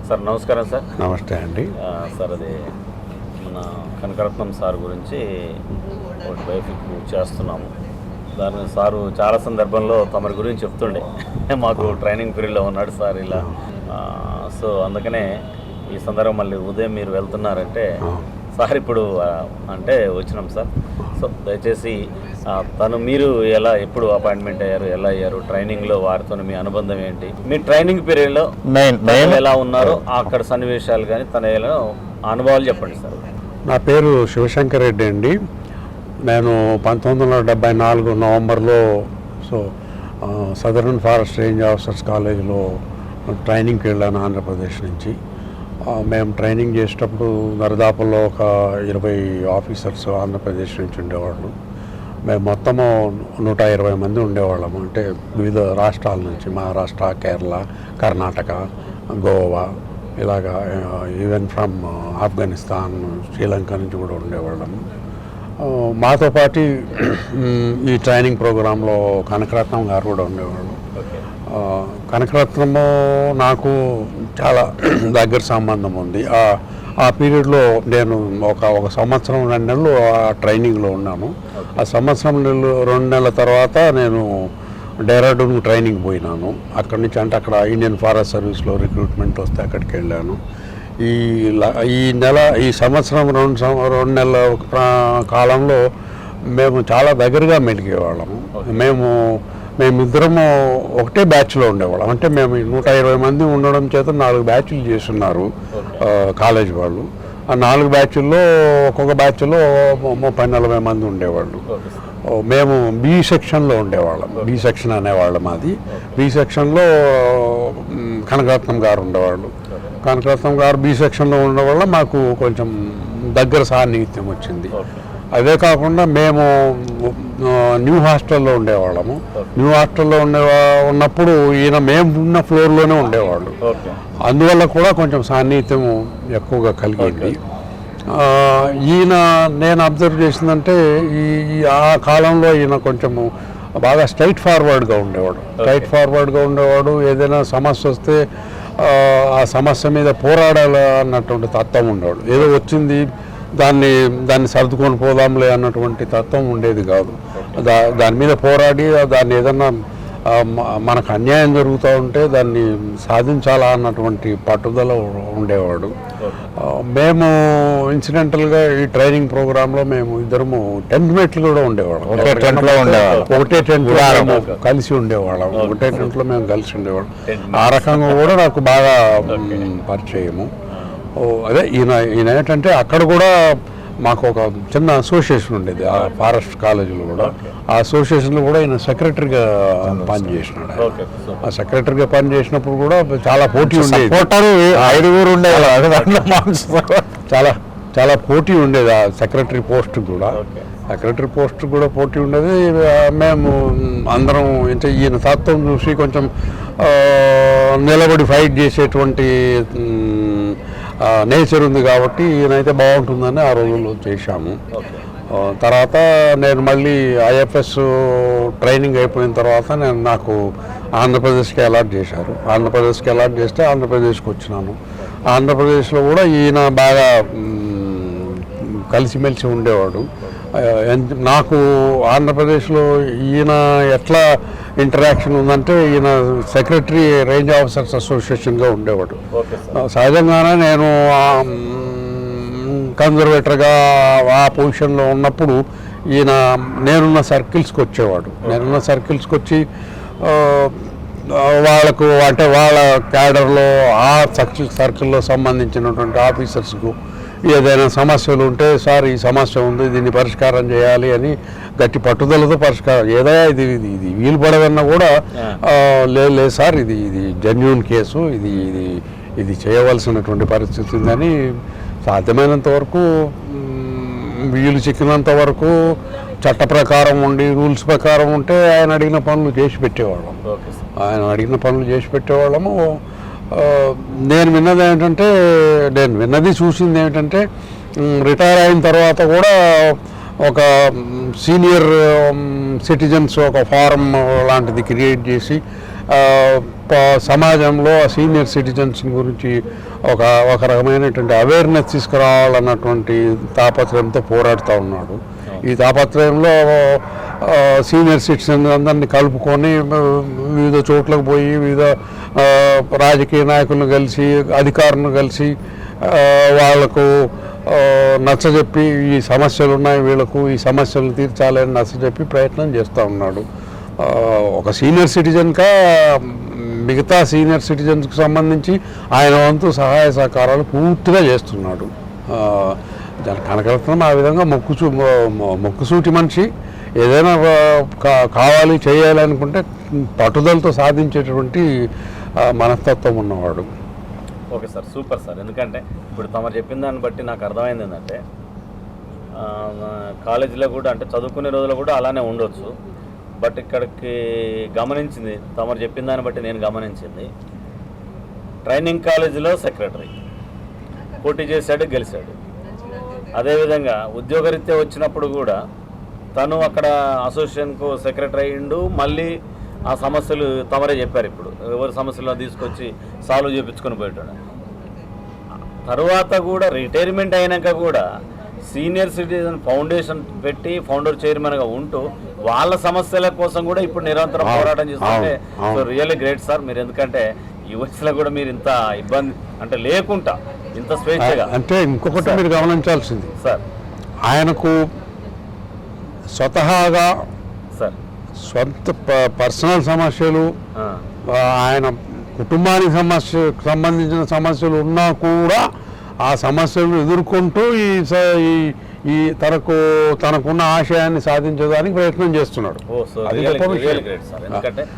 Sir నమస్కారం sir. నమస్తే అండి. సార్ అది మన కనకరత్నం సార్ గురించి ఒకటి బయోపిక్ చేస్తున్నాము. దాని సారు చాలా సందర్భంలో తమరి గురించి చెప్తుండే, మాకు ట్రైనింగ్ పీరియడ్లో ఉన్నాడు సార్ ఇలా. సో అందుకనే ఈ సందర్భం మళ్ళీ ఉదయం మీరు వెళ్తున్నారంటే సార్ ఇప్పుడు అంటే వచ్చినాం సార్. సో దయచేసి మీరు ఎలా ఎప్పుడు అపాయింట్మెంట్ అయ్యారు, ఎలా అయ్యారు, ట్రైనింగ్లో వారితో మీ అనుబంధం ఏంటి, మీ ట్రైనింగ్ పీరియడ్లో ఎలా ఉన్నారో అక్కడ సన్నివేశాలు కానీ తన అనుభవాలు చెప్పండి సార్. నా పేరు శివశంకర్ రెడ్డి అండి. నేను 1974 నవంబర్లో సదరన్ ఫారెస్ట్ రేంజ్ ఆఫీసర్స్ కాలేజీలో ట్రైనింగ్కి వెళ్ళాను ఆంధ్రప్రదేశ్ నుంచి. మేము ట్రైనింగ్ చేసేటప్పుడు దరిదాపుల్లో ఒక 20 ఆఫీసర్స్ ఆంధ్రప్రదేశ్ నుంచి ఉండేవాళ్ళు. మేము మొత్తము 120 మంది ఉండేవాళ్ళము. అంటే వివిధ రాష్ట్రాల నుంచి, మహారాష్ట్ర, కేరళ, కర్ణాటక, గోవా, ఇలాగా ఈవెన్ ఫ్రమ్ ఆఫ్ఘనిస్తాన్, శ్రీలంక నుంచి కూడా ఉండేవాళ్ళము. మాతో పాటు ఈ ట్రైనింగ్ ప్రోగ్రాంలో కనకరత్నం గారు కూడా ఉండేవాళ్ళు. కనకరత్నము నాకు చాలా దగ్గర సంబంధం ఉంది. ఆ పీరియడ్లో నేను ఒక సంవత్సరం 2 నెలలు ఆ ట్రైనింగ్లో ఉన్నాను. ఆ సంవత్సరం 2 నెలల తర్వాత నేను డెహ్రాడూన్ ట్రైనింగ్ పోయినాను. అక్కడి నుంచి అంటే అక్కడ ఇండియన్ ఫారెస్ట్ సర్వీస్లో రిక్రూట్మెంట్ వస్తే అక్కడికి వెళ్ళాను. ఈ సంవత్సరం 2 నెలల కాలంలో మేము చాలా దగ్గరగా మెలిగేవాళ్ళము. మేమిద్దరము ఒకటే బ్యాచ్లో ఉండేవాళ్ళం. అంటే మేము 120 మంది ఉండడం చేత 4 బ్యాచ్లు చేస్తున్నారు కాలేజ్ వాళ్ళు. ఆ 4 బ్యాచ్ల్లో ఒక్కొక్క బ్యాచ్లో 30-40 మంది ఉండేవాళ్ళు. మేము బి సెక్షన్లో ఉండేవాళ్ళం. బి సెక్షన్ అనేవాళ్ళం. అది బి సెక్షన్లో కనకరత్నం గారు ఉండేవాళ్ళు. కనకరత్నం గారు బి సెక్షన్లో ఉండడం వల్ల మాకు కొంచెం దగ్గర సాన్నిహిత్యం వచ్చింది. అదే కాకుండా మేము న్యూ హాస్టల్లో ఉండేవాళ్ళము. న్యూ హాస్టల్లో ఉన్నప్పుడు ఈయన మేము ఉన్న ఫ్లోర్లోనే ఉండేవాళ్ళు. అందువల్ల కూడా కొంచెం సాన్నిహిత్యం ఎక్కువగా కలిగింది. నేను అబ్జర్వ్ చేసిందంటే ఆ కాలంలో ఈయన కొంచెము బాగా స్ట్రైట్ ఫార్వర్డ్గా ఉండేవాడు. ఏదైనా సమస్య వస్తే ఆ సమస్య మీద పోరాడాలి అన్నటువంటి తత్వం ఉండేవాడు. ఏదో వచ్చింది దాన్ని సర్దుకొని పోదాంలే అన్నటువంటి తత్వం ఉండేది కాదు. దాని మీద పోరాడి దాన్ని ఏదన్నా మనకు అన్యాయం జరుగుతూ ఉంటే దాన్ని సాధించాలా అన్నటువంటి పట్టుదల ఉండేవాడు. మేము ఇన్సిడెంటల్గా ఈ ట్రైనింగ్ ప్రోగ్రాంలో మేము ఇద్దరము టెంట్ మేట్లు కూడా ఉండేవాళ్ళం. ఒకటే టెంట్ కలిసి ఉండేవాళ్ళం. ఒకటే టెంట్లో మేము కలిసి ఉండేవాళ్ళం. ఆ రకంగా కూడా నాకు బాగా పరిచయము. అదే ఈయన ఏంటంటే అక్కడ కూడా మాకు ఒక చిన్న అసోసియేషన్ ఉండేది ఆ ఫారెస్ట్ కాలేజీలో కూడా. ఆ అసోసియేషన్లో కూడా ఈయన సెక్రటరీగా పనిచేసినాడు. ఆ సెక్రటరీగా పనిచేసినప్పుడు కూడా చాలా పోటీ ఉండేది. 5 ఉండేది. చాలా పోటీ ఉండేది ఆ సెక్రటరీ పోస్ట్ కూడా పోటీ ఉండేది. మేము అందరం అంటే ఈయన తత్వం చూసి కొంచెం నిలబడి ఫైట్ చేసేటువంటి నేచర్ ఉంది కాబట్టి ఈయనైతే బాగుంటుందని ఆ రోజుల్లో చేశాము. తర్వాత నేను మళ్ళీ ఐఎఫ్ఎస్ ట్రైనింగ్ అయిపోయిన తర్వాత నాకు ఆంధ్రప్రదేశ్కి అలాట్ చేశారు. ఆంధ్రప్రదేశ్కి అలాట్ చేస్తే ఆంధ్రప్రదేశ్కి వచ్చినాను. ఆంధ్రప్రదేశ్లో కూడా ఈయన బాగా కలిసిమెలిసి ఉండేవాడు. నాకు ఆంధ్రప్రదేశ్లో ఈయన ఎట్లా ఇంటరాక్షన్ ఉందంటే ఈయన సెక్రటరీ రేంజ్ ఆఫీసర్స్ అసోసియేషన్గా ఉండేవాడు. సహజంగానే నేను కన్జర్వేటర్గా ఆ పొజిషన్లో ఉన్నప్పుడు ఈయన నేనున్న సర్కిల్స్కి వచ్చేవాడు. వచ్చి వాళ్ళకు అంటే వాళ్ళ క్యాడర్లో ఆ సర్కిల్లో సంబంధించినటువంటి ఆఫీసర్స్కు ఏదైనా సమస్యలు ఉంటే సార్ ఈ సమస్య ఉంది, దీన్ని పరిష్కారం చేయాలి అని గట్టి పట్టుదలతో పరిష్కారం ఇది వీలు పడదన్నా కూడా లేదు సార్ ఇది జెన్యూన్ కేసు, ఇది చేయవలసినటువంటి పరిస్థితి ఉందని సాధ్యమైనంత వరకు వీలు చిక్కినంత వరకు చట్ట ప్రకారం ఉండి రూల్స్ ప్రకారం ఉంటే ఆయన అడిగిన పనులు చేసి పెట్టేవాళ్ళము. నేను విన్నది చూసింది ఏమిటంటే రిటైర్ అయిన తర్వాత కూడా ఒక సీనియర్ సిటిజన్స్ ఒక ఫారం లాంటిది క్రియేట్ చేసి సమాజంలో సీనియర్ సిటిజన్స్ గురించి ఒక రకమైనటువంటి అవేర్నెస్ తీసుకురావాలన్నటువంటి తాపత్రయంతో పోరాడుతూ ఉన్నాడు. ఈ తాపత్రయంలో సీనియర్ సిటిజన్ అందరినీ కలుపుకొని వివిధ చోట్లకు పోయి వివిధ రాజకీయ నాయకులను కలిసి అధికారులను కలిసి వాళ్లకు నచ్చజెప్పి ఈ సమస్యలు ఉన్నాయి వీళ్ళకు ఈ సమస్యలు తీర్చాలని నచ్చజెప్పి ప్రయత్నం చేస్తూ ఉన్నాడు. ఒక సీనియర్ సిటిజన్గా మిగతా సీనియర్ సిటిజన్స్కి సంబంధించి ఆయన వంతు సహాయ సహకారాలు పూర్తిగా చేస్తున్నాడు. కనకరత్నం ఆ విధంగా మొక్కుసూటి మనిషి. ఏదైనా కావాలి చేయాలి అనుకుంటే పట్టుదలతో సాధించేటువంటి మనస్తత్వం ఉన్నవాడు. Okay sir, super sir. ఎందుకంటే ఇప్పుడు తమరు చెప్పిన దాన్ని బట్టి నాకు అర్థమైంది ఏంటంటే కాలేజీలో కూడా అంటే చదువుకునే రోజుల్లో కూడా అలానే ఉండొచ్చు. బట్ ఇక్కడికి గమనించింది తమరు చెప్పిన దాన్ని బట్టి నేను గమనించింది, ట్రైనింగ్ కాలేజీలో సెక్రటరీ పోటీ చేశాడు, గెలిచాడు. అదేవిధంగా ఉద్యోగరీత్యా వచ్చినప్పుడు కూడా తను అక్కడ అసోసియేషన్కు సెక్రటరీ అయ్యిండు. మళ్ళీ ఆ సమస్యలు తమరే చెప్పారు, ఇప్పుడు ఎవరి సమస్యలను తీసుకొచ్చి సాల్వ్ చేయించుకొని పోయాడు. తర్వాత కూడా రిటైర్మెంట్ అయినాక కూడా సీనియర్ సిటిజన్ ఫౌండేషన్ పెట్టి ఫౌండర్ చైర్మన్గా ఉంటూ వాళ్ళ సమస్యల కోసం కూడా ఇప్పుడు నిరంతరం పోరాటం చేస్తుంటే సో రియల్లీ గ్రేట్ సార్ మీరు. ఎందుకంటే ఈ వయసులో కూడా మీరు ఇంత ఇబ్బంది అంటే లేకుండా ఇంత స్వేచ్ఛగా. అంటే ఇంకొకటి మీరు గమనించాల్సింది సార్, ఆయనకు స్వతహాగా సార్ సొంత పర్సనల్ సమస్యలు, ఆయన కుటుంబానికి సంబంధించిన సమస్యలు ఉన్నా కూడా ఆ సమస్యలను ఎదుర్కొంటూ ఈ తనకున్న ఆశయాన్ని సాధించడానికి ప్రయత్నం చేస్తున్నాడు. అది గొప్ప విషయం.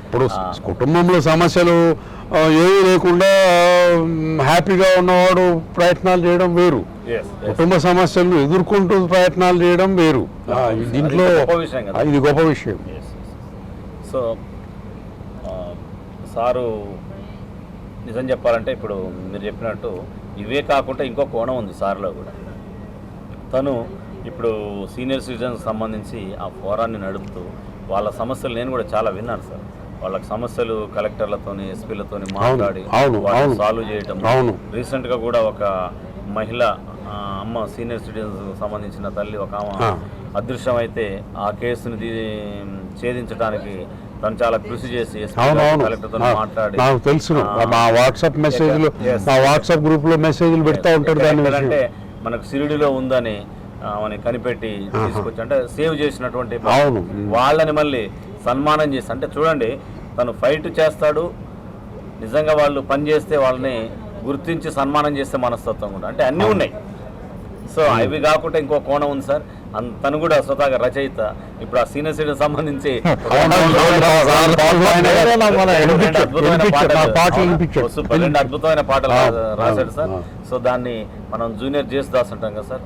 ఇప్పుడు కుటుంబంలో సమస్యలు ఏమీ లేకుండా హ్యాపీగా ఉన్నవాడు ప్రయత్నాలు చేయడం వేరు, కుటుంబ సమస్యలను ఎదుర్కొంటూ ప్రయత్నాలు చేయడం వేరు. దీంట్లో ఇది గొప్ప విషయం. సో సారు నిజం చెప్పాలంటే ఇప్పుడు మీరు చెప్పినట్టు ఇవే కాకుండా ఇంకో కోణం ఉంది సార్లో కూడా. తను ఇప్పుడు సీనియర్ సిటిజన్కి సంబంధించి ఆ ఫోరాన్ని నడుపుతూ వాళ్ళ సమస్యలు నేను కూడా చాలా విన్నాను సార్. వాళ్ళకి సమస్యలు కలెక్టర్లతోని ఎస్పీలతోని మాట్లాడి సాల్వ్ చేయటం. రీసెంట్గా కూడా ఒక మహిళ అమ్మ సీనియర్ సిటిజన్స్ సంబంధించిన తల్లి ఒక ఆమె అదృశ్యం అయితే ఆ కేసుని ఛేదించడానికి తను చాలా కృషి చేసి కలెక్టర్తో మాట్లాడి నాకు తెలుసు. మా వాట్సాప్ మెసేజ్లు మా వాట్సాప్ గ్రూప్లో మెసేజ్లు పెడతా ఉంటారు. అంటే మనకు సిరిడిలో ఉందని ఆమెని కనిపెట్టి తీసుకొచ్చి అంటే సేవ్ చేసినటువంటి వాళ్ళని మళ్ళీ సన్మానం చేసి అంటే చూడండి తను ఫైట్ చేస్తాడు. నిజంగా వాళ్ళు పని చేస్తే వాళ్ళని గుర్తించి సన్మానం చేస్తే మనస్తత్వం కూడా అంటే అన్నీ ఉన్నాయి. సో అవి కాకుండా ఇంకో కోణం ఉంది సార్. తను కూడా స్వతహాగా రచయిత. ఇప్పుడు ఆ సీనియర్ సిటిజన్ సంబంధించి అద్భుతమైన పాటలు రాశాడు సార్. సో దాన్ని మనం జూనియర్ జేసుదాస్ అంటాం కదా సార్.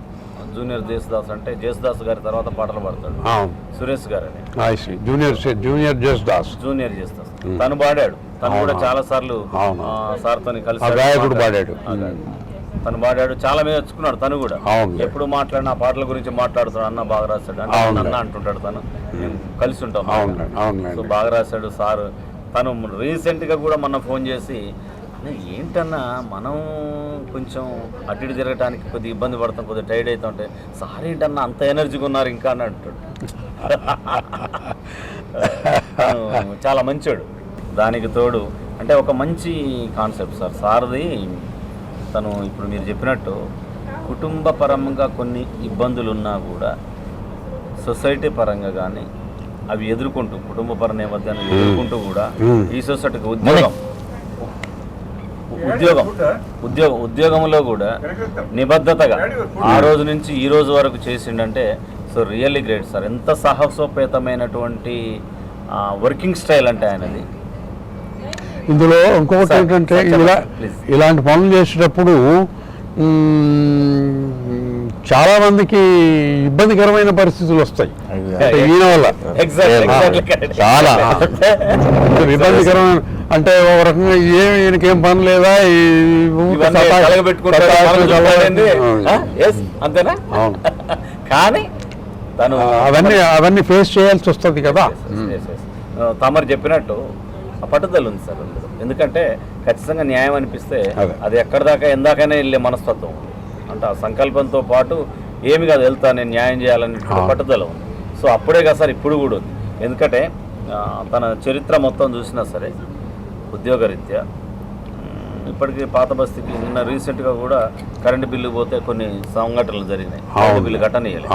జూనియర్ జేసుదాస్ అంటే జేసుదాస్ గారి తర్వాత పాటలు పాడతాడు సురేష్ గారు అని. జూనియర్ జేసుదాస్ తను పాడాడు. తను కూడా చాలా సార్లు సార్తో కలిసి పాడాడు. తను పాడాడు, చాలా మీద వచ్చుకున్నాడు. తను కూడా ఎప్పుడు మాట్లాడిన ఆ పాటల గురించి మాట్లాడుతాడు. అన్న బాగా రాశాడు అంటే అన్న అంటుంటాడు. తను కలిసి ఉంటాం. సో బాగా రాశాడు సార్. తను రీసెంట్గా కూడా మొన్న ఫోన్ చేసి ఏంటన్నా మనం కొంచెం అటు ఇటు తిరగడానికి కొద్దిగా ఇబ్బంది పడతాం, కొద్దిగా టైర్డ్ అవుతుంటే సార్ ఏంటన్నా అంత ఎనర్జీగా ఉన్నారు ఇంకా అని అంటాడు. చాలా మంచోడు. దానికి తోడు అంటే ఒక మంచి కాన్సెప్ట్ సార్ సార్ది. తను ఇప్పుడు మీరు చెప్పినట్టు కుటుంబ పరంగా కొన్ని ఇబ్బందులు ఉన్నా కూడా సొసైటీ పరంగా కానీ అవి ఎదుర్కొంటూ కుటుంబ పర నేపథ్యాన్ని ఎదుర్కొంటూ కూడా ఈ సొసైటీకి ఉద్యోగంలో కూడా నిబద్ధతగా ఆ రోజు నుంచి ఈ రోజు వరకు చేసిండంటే సో రియల్లీ గ్రేట్ సార్. ఎంత సాహసోపేతమైనటువంటి వర్కింగ్ స్టైల్ అంటే ఆయనది. ఇందులో ఇంకొకటి ఏంటంటే ఇలాంటి పనులు చేసేటప్పుడు చాలా మందికి ఇబ్బందికరమైన పరిస్థితులు వస్తాయి ఈయన వల్ల. చాలా ఇబ్బందికరమైన అంటే ఒక రకంగా ఈయనకేం పని లేదా అంతేనా, కానీ తను అవన్నీ ఫేస్ చేయాల్సి వస్తుంది కదా. తమరు చెప్పినట్టు ఆ పట్టుదల ఉంది సార్ అందులో. ఎందుకంటే ఖచ్చితంగా న్యాయం అనిపిస్తే అదే. అది ఎక్కడి దాకా ఎందాకైనా వెళ్ళే మనస్తత్వం ఉంది. అంటే ఆ సంకల్పంతో పాటు ఏమి కాదు వెళ్తా నేను న్యాయం చేయాలని పట్టుదల ఉంది. సో అప్పుడే కదా సార్ ఇప్పుడు కూడా ఉంది. ఎందుకంటే తన చరిత్ర మొత్తం చూసినా సరే ఉద్యోగరీత్యా ఇప్పటికీ పాత బస్తీకి నిన్న రీసెంట్గా కూడా కరెంటు బిల్లు పోతే కొన్ని సంఘటనలు జరిగినాయి. కరెంటు బిల్లు కట్టనియాలి,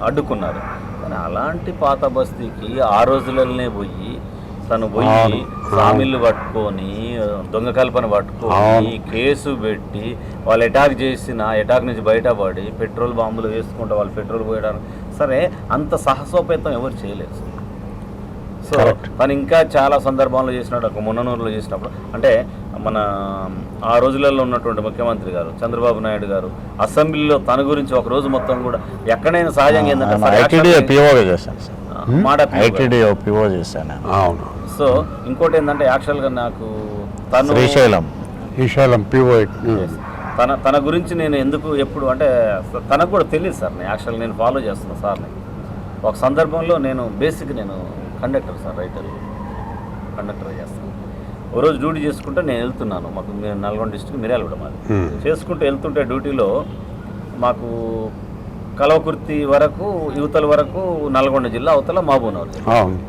అడ్డుకున్నారు. కానీ అలాంటి పాత బస్తీకి ఆ రోజులనే పోయి తను పోయి సామిళ్ళు పట్టుకొని దొంగ కల్పన పట్టుకొని కేసు పెట్టి వాళ్ళు అటాక్ చేసిన అటాక్ నుంచి బయటపడి పెట్రోల్ బాంబులు వేసుకుంటే వాళ్ళు పెట్రోల్ పోయడానికి సరే అంత సాహసోపేతం ఎవరు చేయలేదు. సో తను ఇంకా చాలా సందర్భాల్లో చేసినట్టు ఒక మున్ననూరులో చేసినప్పుడు అంటే మన ఆ రోజులలో ఉన్నటువంటి ముఖ్యమంత్రి గారు చంద్రబాబు నాయుడు గారు అసెంబ్లీలో తన గురించి ఒక రోజు మొత్తం కూడా ఎక్కడైనా సహజంగా ఏంటంటే సో ఇంకోటి ఏంటంటే యాక్చువల్గా నాకు తను తన గురించి నేను ఎందుకు ఎప్పుడు అంటే తనకు కూడా తెలియదు సార్. నేను యాక్చువల్గా నేను ఫాలో చేస్తున్నాను సార్ని. ఒక సందర్భంలో నేను కండక్టర్ సార్, రైటర్ కండక్టర్ చేస్తాను. ఓ రోజు డ్యూటీ చేసుకుంటే నేను వెళ్తున్నాను. మాకు నల్గొండ డిస్ట్రిక్ట్ మిర్యాలగూడ మాది. చేసుకుంటూ వెళ్తుంటే డ్యూటీలో మాకు కలవకుర్తి వరకు యువతల వరకు నల్గొండ జిల్లా, అవతల మహబూబ్నగర్.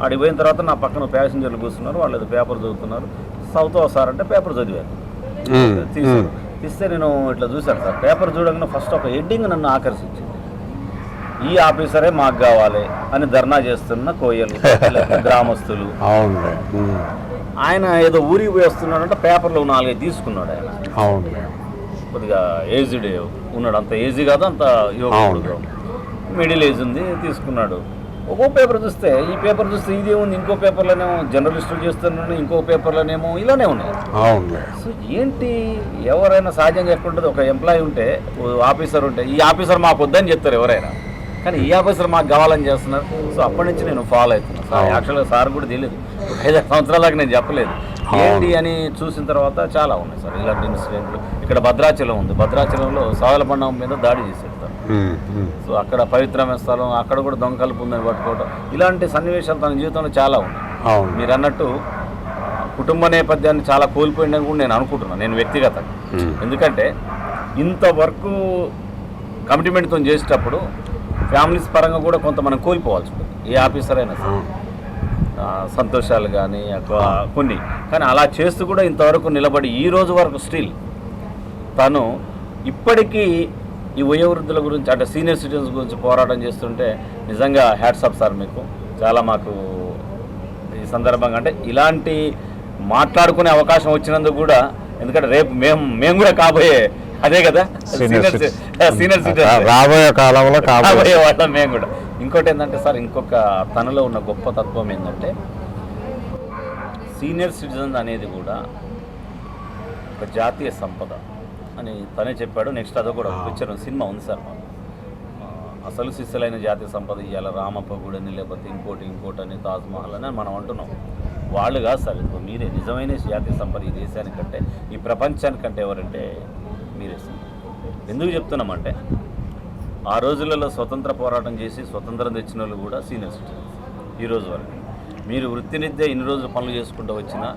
అడిగి పోయిన తర్వాత నా పక్కన ప్యాసింజర్లు కూర్చున్నారు. వాళ్ళు ఏదో పేపర్ చదువుతున్నారు. చదువుతావు సార్ అంటే పేపర్ చదివాను. తీస్తే నేను ఇట్లా చూశాను సార్. పేపర్ చూడగానే ఫస్ట్ ఒక హెడ్డింగ్ నన్ను ఆకర్షించింది. ఈ ఆఫీసరే మాకు కావాలి అని ధర్నా చేస్తున్న కోయలు గ్రామస్తులు. ఆయన ఏదో ఊరికి పోయి వస్తున్నాడంటే పేపర్లో 4-5 తీసుకున్నాడు. ఆయన కొద్దిగా ఏజ్డ్ ఉన్నాడు. అంత ఏజీ కాదు, అంత యువకుడు, మిడిల్ ఏజ్ ఉంది, తీసుకున్నాడు. ఒక్కో పేపర్ చూస్తే ఈ పేపర్ చూస్తే ఇదే ఉంది, ఇంకో పేపర్లోనేమో జర్నలిస్టులు చేస్తున్నాడు, ఇంకో పేపర్లోనేమో ఇలానే ఉన్నాయి. సో ఏంటి ఎవరైనా సహజంగా ఎక్కడుంటుంది, ఒక ఎంప్లాయీ ఉంటే ఆఫీసర్ ఉంటే ఈ ఆఫీసర్ మాకు వద్దని చెప్తారు ఎవరైనా, కానీ ఈ ఆఫీసర్ మాకు కావాలని చేస్తున్నారు. సో అప్పటి నుంచి నేను ఫాలో అవుతున్నాను సార్. యాక్చువల్గా సార్ కూడా తెలియదు, 5 సంవత్సరాల దాకా నేను చెప్పలేదు ఏంటి అని. చూసిన తర్వాత చాలా ఉన్నాయి సార్ ఇలాంటి ఇన్సిడెంట్లు. ఇక్కడ భద్రాచలం ఉంది. భద్రాచలంలో సాగల పండం మీద దాడి చేసేస్తారు. సో అక్కడ పవిత్రమైన స్థలం, అక్కడ కూడా దొంగ కలుపు ఉందని పట్టుకోవడం, ఇలాంటి సన్నివేశాలు తన జీవితంలో చాలా ఉన్నాయి. మీరు అన్నట్టు కుటుంబ నేపథ్యాన్ని చాలా కోల్పోయిందని కూడా నేను అనుకుంటున్నాను, నేను వ్యక్తిగతంగా. ఎందుకంటే ఇంతవరకు కమిట్మెంట్తో చేసేటప్పుడు ఫ్యామిలీస్ పరంగా కూడా కొంత మనం కోల్పోవాల్సి ఉంటుంది. ఏ ఆఫీసర్ అయినా సరే సంతోషాలు కానీ కొన్ని, కానీ అలా చేస్తూ కూడా ఇంతవరకు నిలబడి ఈ రోజు వరకు స్టిల్ తను ఇప్పటికీ ఈ వయోవృద్ధుల గురించి అంటే సీనియర్ సిటిజన్స్ గురించి పోరాటం చేస్తుంటే నిజంగా హ్యాట్స్ ఆఫ్ సార్ మీకు. చాలా మాకు ఈ సందర్భంగా అంటే ఇలాంటి మాట్లాడుకునే అవకాశం వచ్చినందుకు కూడా, ఎందుకంటే రేపు మేము కూడా కాబోయే అదే కదా సీనియర్ సిటిజన్ రాబోయే కాలంలో కాబోయే వాళ్ళం మేము కూడా. ఇంకోటి ఏంటంటే సార్, ఇంకొక తనలో ఉన్న గొప్ప తత్వం ఏంటంటే సీనియర్ సిటిజన్ అనేది కూడా ఒక జాతీయ సంపద అని తనే చెప్పాడు. నెక్స్ట్ అదో కూడా పిక్చర్ సినిమా ఉంది సార్. అసలు శిస్సులైన జాతీయ సంపద ఇవాళ రామప్ప గుడని లేకపోతే ఇంకోటి అని తాజ్మహల్ అని మనం అంటున్నాం. వాళ్ళు కాదు సార్, ఇప్పుడు మీరే నిజమైన జాతీయ సంపద ఈ దేశానికంటే ఈ ప్రపంచానికంటే ఎవరంటే మీరే సార్. ఎందుకు చెప్తున్నామంటే ఆ రోజులలో స్వతంత్ర పోరాటం చేసి స్వతంత్రం తెచ్చిన వాళ్ళు కూడా సీనియర్ సిటిజన్స్. ఈరోజు వరకు మీరు వృత్తినిద్య ఇన్ని రోజులు పనులు చేసుకుంటూ వచ్చినా,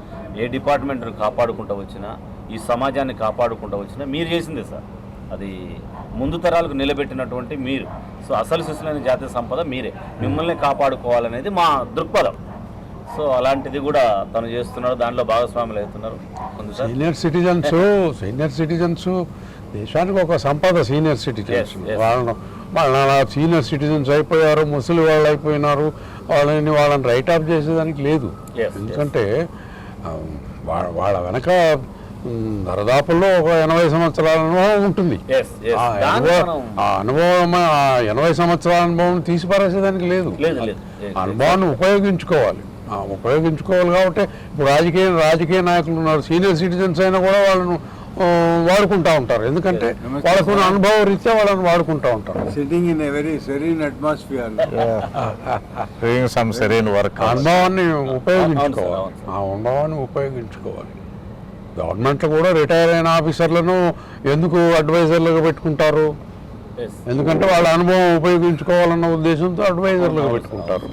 ఏ డిపార్ట్మెంట్ను కాపాడుకుంటూ వచ్చినా, ఈ సమాజాన్ని కాపాడుకుంటూ వచ్చినా మీరు చేసిందే సార్. అది ముందు తరాలకు నిలబెట్టినటువంటి మీరు. సో అసలు శిశులైన జాతీయ సంపద మీరే, మిమ్మల్ని కాపాడుకోవాలనేది మా దృక్పథం. సో అలాంటిది కూడా తను చేస్తున్నాడు, దాంట్లో భాగస్వాములు అవుతున్నారు. సీనియర్ సిటిజన్స్ దేశానికి ఒక సంపద. సీనియర్ సిటిజన్స్ వాళ్ళ సీనియర్ సిటిజన్స్ అయిపోయారు, ముసలి వాళ్ళు అయిపోయినారు, వాళ్ళని రైట్ ఆఫ్ చేసేదానికి లేదు. ఎందుకంటే వాళ్ళ వెనక దరదాపుల్లో ఒక 80 సంవత్సరాల అనుభవం ఉంటుంది. ఆ అనుభవం 80 సంవత్సరాల అనుభవం తీసిపారేసేదానికి లేదు. అనుభవాన్ని ఉపయోగించుకోవాలి కాబట్టి ఇప్పుడు రాజకీయ నాయకులు ఉన్నారు, సీనియర్ సిటిజన్స్ అయినా కూడా వాళ్ళను వాడుకుంటా ఉంటారు. ఎందుకంటే వాళ్ళకు అనుభవం రీత్యా వాళ్ళని వాడుకుంటా ఉంటారు. Sitting in a very serene atmosphere, doing some serene work. అనుభవాన్ని ఉపయోగించుకోవాలి. గవర్నమెంట్లో కూడా రిటైర్ అయిన ఆఫీసర్లను ఎందుకు అడ్వైజర్లుగా పెట్టుకుంటారు? ఎందుకంటే వాళ్ళ అనుభవం ఉపయోగించుకోవాలన్న ఉద్దేశంతో అడ్వైజర్లుగా పెట్టుకుంటారు.